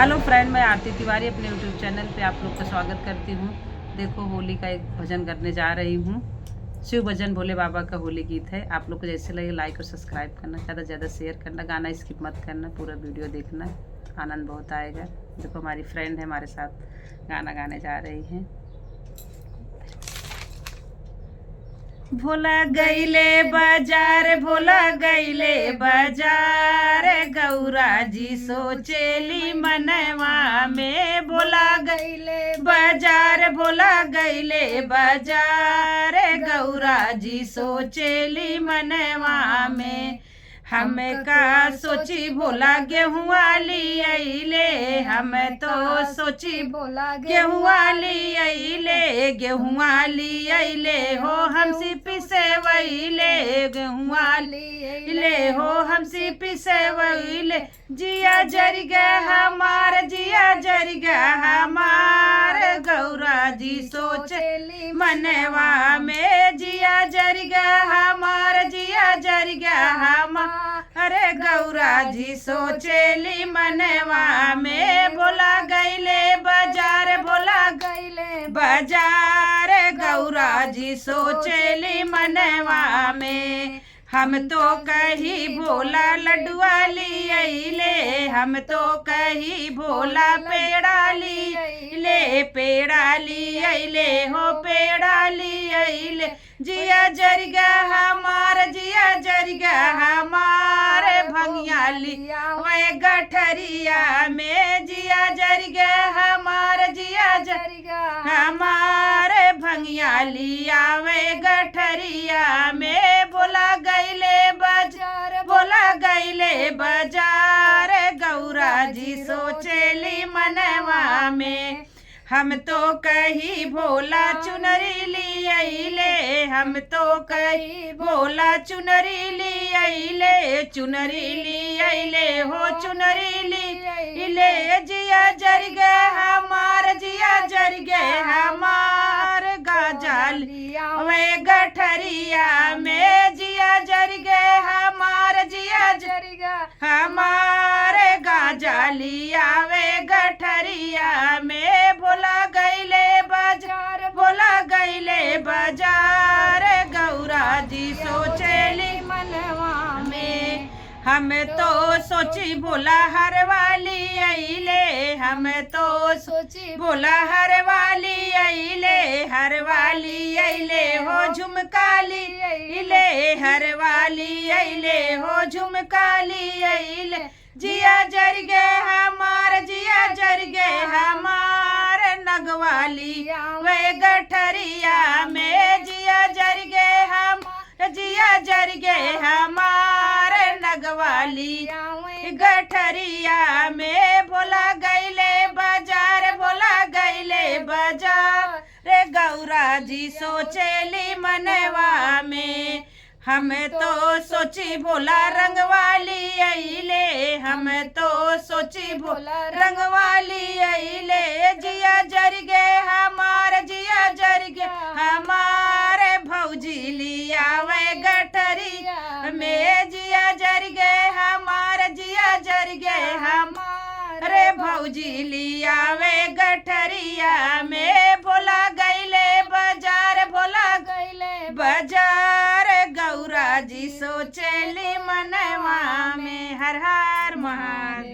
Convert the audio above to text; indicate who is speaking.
Speaker 1: Hello friend, मैं आरती तिवारी अपने YouTube channel पे आप लोग का स्वागत करती हूँ। देखो, होली का एक भजन करने जा रही हूँ। शिव भजन भोले बाबा का होली गीत है। आप लोग को जैसे लगे लाइक और सब्सक्राइब करना, ज़्यादा से ज़्यादा शेयर करना, गाना स्किप मत करना, पूरा वीडियो देखना, आनंद बहुत आएगा। देखो, हमारी फ्रेंड है, हमारे साथ गाना गाने जा रही हैं। भोला गईले बाजार, भोला गईले बाजार, गौरा जी सोचेली मनवा में। भोला गईले बाजार, भोला गईले बाजार, गौरा जी सोचेली मनवा में। हम का सोची भोला गेहूँ वाली अइले, हम तो सोची भोला गेहूँ वाली अइले, गेहूँ वाली अइले हो हमसी पिसे वैले, गेहूँ वाली अइले हो हमसी पिसे वैले। जिया जर गया हमार, जिया जर गया हमार, गौरा जी सोचेली मनवा में। जिया जर गया हमार, जिया जर गया हमार, अरे गौरा जी सोचेली मनवा में। भोला गईले बाजार, भोला गईले बाजार, गौरा जी सोचेली मनवा में। हम तो कही भोला लड्डुआ ली अइले, हम तो कही भोला पेड़ा ली अइले, पेड़ा ली अइले हो पेड़ा ली अइले। जिया जर गया हमार, जिया जर गया हमार, भंगिया लिया वे गठरिया में। जिया जर गया हमार, जिया जर गया हमार, भंगिया लिया वे गठरिया में। भोला गईले बाजार, भोला गईले बाजार, गौरा जी सोचेली मनवा में। हम तो कही भोला चुनरी ली अइले, हम तो कही भोला चुनरी ली अइले, चुनरी ली अइले हो चुनरी ली अइले। जिया जर गए हमार, जिया जर गए हमार, गाजा लिया वे गठरिया में। जिया जर गए हमार, जिया जर गए हमार, गाजा लिया वे गठरिया में। भोला गईले बाजार, भोला गईले बाजार, गौरा जी सोचेली मनवा में। हम तो सोची भोला हर वाली अइले, हम तो सोची भोला हर वाली अइले, हर वाली अइले हो झुमकाली अइले, हर वाली अइले हो झुमकाली अइले। जिया जर गए हमार, जिया जर गए हमार, नगवाली वे गठरिया में। जिया जर गए हम, जिया जर गए हमार, नगवाली गठरिया में। भोला गईले बाजार, भोला गईले बाजार, रे गौरा जी सोचेली मनवा में। हम तो सोची भोला रंगवाली अइले, हम तो सोची भोला रंगवाली अइले। जिया जर गए हमार, जिया जर गए हमार, भौजी लिया वे गठरिया में। जिया जर गए हमार, जिया जर गए हमार, रे भौजी लिया वे गठरिया में। भोला गईले बाजार, भोला गईले बाजार, गौरा जी सोचेली मनवा में। हर हर महादेव।